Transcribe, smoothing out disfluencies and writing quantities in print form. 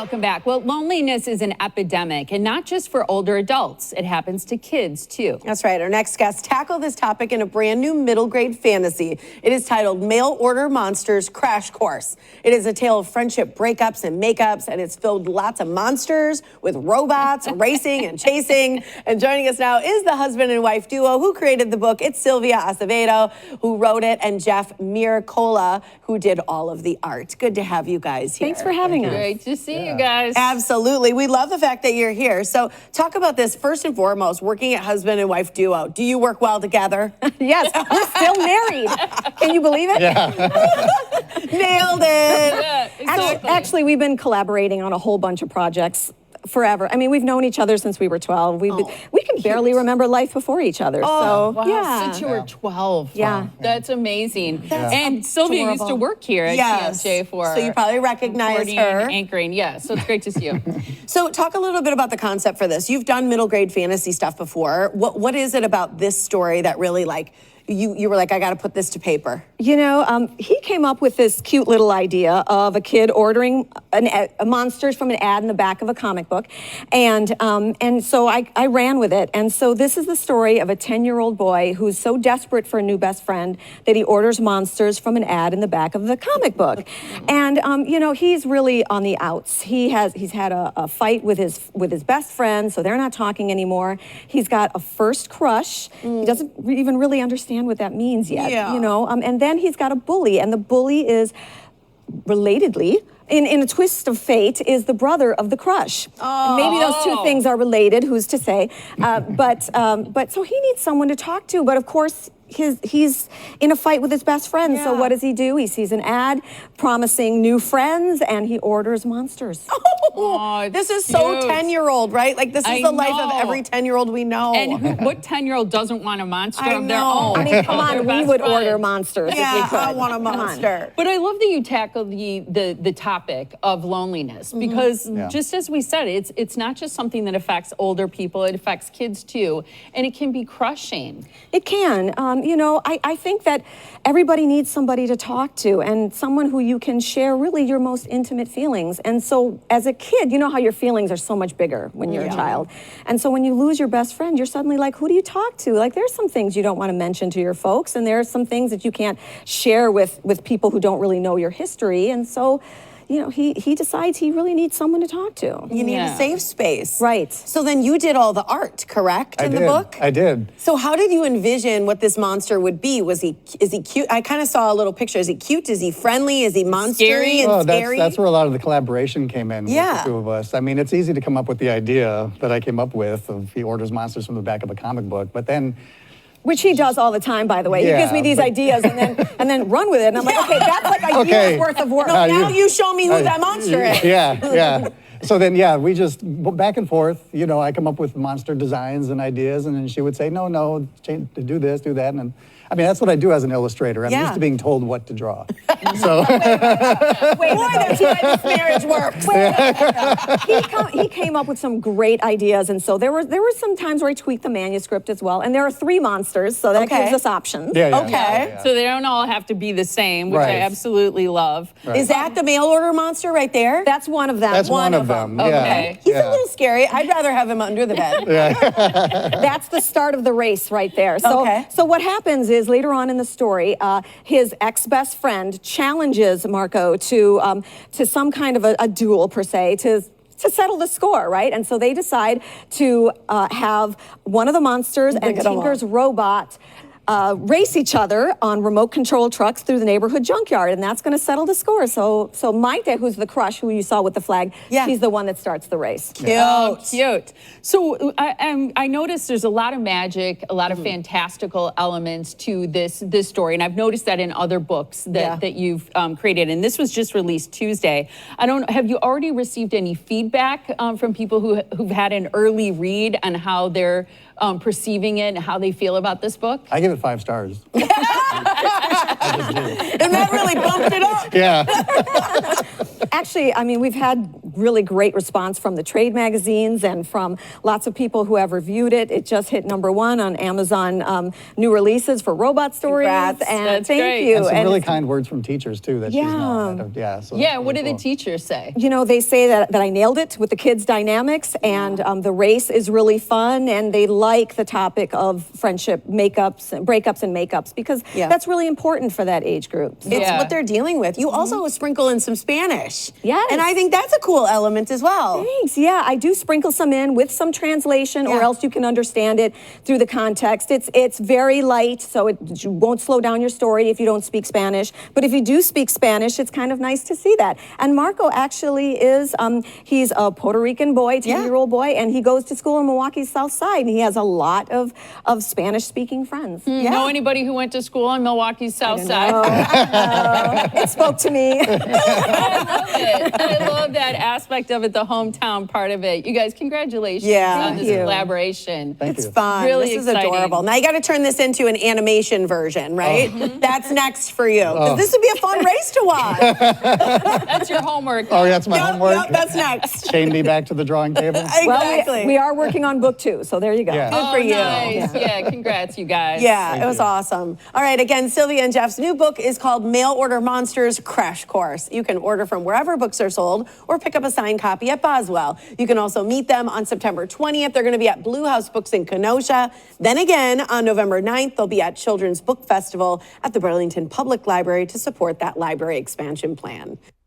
Welcome back. Well, loneliness is an epidemic, and not just for older adults. It happens to kids, too. That's right. Our next guests tackle this topic in a brand new middle grade fantasy. It is titled Mail Order Monsters Crash Course. It is a tale of friendship breakups and makeups, and it's filled with lots of monsters with robots racing and chasing. And joining us now is the husband and wife duo who created the book. It's Silvia Acevedo, who wrote it, and Jeff Miracola, who did all of the art. Good to have you guys here. Thanks for having us. Great to see you guys. Absolutely. We love the fact that you're here. So talk about this first and foremost, working at husband and wife duo. Do you work well together? Yes, we're still married. Can you believe it? Yeah. Nailed it. Yeah, exactly. Actually, we've been collaborating on a whole bunch of projects forever. I mean, we've known each other since we were 12. We can barely remember life before each other. Oh, so, wow. yeah. Since you were 12. Yeah. That's amazing. And Sylvia used to work here at TMJ for so you probably recognize reporting, her. anchoring. Yeah, so it's great to see you. So talk a little bit about the concept for this. You've done middle grade fantasy stuff before. What is it about this story that really you were like, I got to put this to paper? You know, he came up with this cute little idea of a kid ordering a monsters from an ad in the back of a comic book. And so I ran with it. And so this is the story of a 10-year-old boy who's so desperate for a new best friend that he orders monsters from an ad in the back of the comic book. And, you know, he's really on the outs. He's had a fight with his best friend, so they're not talking anymore. He's got a first crush. He doesn't even really understand what that means yet, you know. And then he's got a bully, and the bully is, relatedly, in a twist of fate, is the brother of the crush. And maybe those two things are related, who's to say? But so he needs someone to talk to. But of course, he's in a fight with his best friend. So what does he do? He sees an ad promising new friends, and he orders monsters. Oh, this is so 10-year-old, right? Like, this is the life of every 10-year-old we know. And what 10-year-old doesn't want a monster of their own? I mean, come on, we would order monsters Yeah, if we could. I want a monster. But I love that you tackle the topic of loneliness, because just as we said, it's not just something that affects older people, it affects kids too, and it can be crushing. It can. You know, I think that everybody needs somebody to talk to, and someone who you can share really your most intimate feelings. And so as a kid, you know how your feelings are so much bigger when you're a child. And so when you lose your best friend, you're suddenly like, who do you talk to? Like, there's some things you don't want to mention to your folks, and there are some things that you can't share with people who don't really know your history. And so, you know, he decides he really needs someone to talk to. You need a safe space. Right. So then you did all the art, correct, in the book? I did. So how did you envision what this monster would be? Is he cute? I kind of saw a little picture. Is he cute? Is he friendly? Is he monstery and scary? That's where a lot of the collaboration came in with the two of us. I mean, it's easy to come up with the idea that I came up with of he orders monsters from the back of a comic book, but then which he does all the time, by the way. He gives me these ideas and then run with it. And I'm like, okay, that's like a year's worth of work. No, now you show me who that monster is. Yeah. So then, we just back and forth. You know, I come up with monster designs and ideas, and then she would say, no, change, do this, do that. And I mean, that's what I do as an illustrator. I'm used to being told what to draw. So wait, boy, that's why this marriage works. He came up with some great ideas, and so there were some times where he tweaked the manuscript as well. And there are 3 monsters, so that gives us options. So they don't all have to be the same, which I absolutely love. Is that the mail order monster right there? That's one of them. That's one of them. Okay. He's a little scary. I'd rather have him under the bed. That's the start of the race right there. So what happens is later on in the story, his ex-best friend challenges Marco to some kind of a duel, per se, to settle the score, right? And so they decide to have one of the monsters and Tinker's robot race each other on remote-controlled trucks through the neighborhood junkyard, and that's going to settle the score. So Maite, who's the crush, who you saw with the flag, she's the one that starts the race. Cute. Oh, cute. So I noticed there's a lot of magic, a lot of fantastical elements to this story, and I've noticed that in other books that you've created, and this was just released Tuesday. I don't know, have you already received any feedback from people who've had an early read on how they're perceiving it and how they feel about this book? I give it 5 stars. And that really bumped it up. Yeah. Actually, I mean, we've had really great response from the trade magazines and from lots of people who have reviewed it. It just hit #1 on Amazon new releases for robot stories. Congrats. And That's thank great. you. And some And really kind words from teachers too that she's known. So Yeah, that's what really did the cool. teachers say? you know, they say that I nailed it with the kids' dynamics, and the race is really fun, and they like the topic of friendship breakups and makeups, because that's really important for that age group. It's what they're dealing with. You also sprinkle in some Spanish. Yes. And I think that's a cool element as well. Thanks. Yeah, I do sprinkle some in with some translation, or else you can understand it through the context. It's very light, so it won't slow down your story if you don't speak Spanish. But if you do speak Spanish, it's kind of nice to see that. And Marco actually is, he's a Puerto Rican boy, 10-year-old boy, and he goes to school in Milwaukee's South Side, and he has a lot of Spanish-speaking friends. Know anybody who went to school on Milwaukee's South Side? It spoke to me. I love it. I love that aspect of it, the hometown part of it. You guys, congratulations on this collaboration. It's fun. Really this is exciting. adorable. Now you got to turn this into an animation version, right? That's next for you. 'Cause this would be a fun race to watch. That's your homework. Oh, that's my homework. Yep, that's next. Chain me back to the drawing table. Exactly. Well, we are working on book 2, so there you go. Yeah. Good for you. Nice. Yeah, congrats, you guys. Yeah, it was awesome. All right, again, Sylvia and Jeff's new book is called Mail Order Monsters Crash Course. You can order from wherever books are sold or pick up a signed copy at Boswell. You can also meet them on September 20th. They're going to be at Blue House Books in Kenosha. Then again, on November 9th, they'll be at Children's Book Festival at the Burlington Public Library to support that library expansion plan.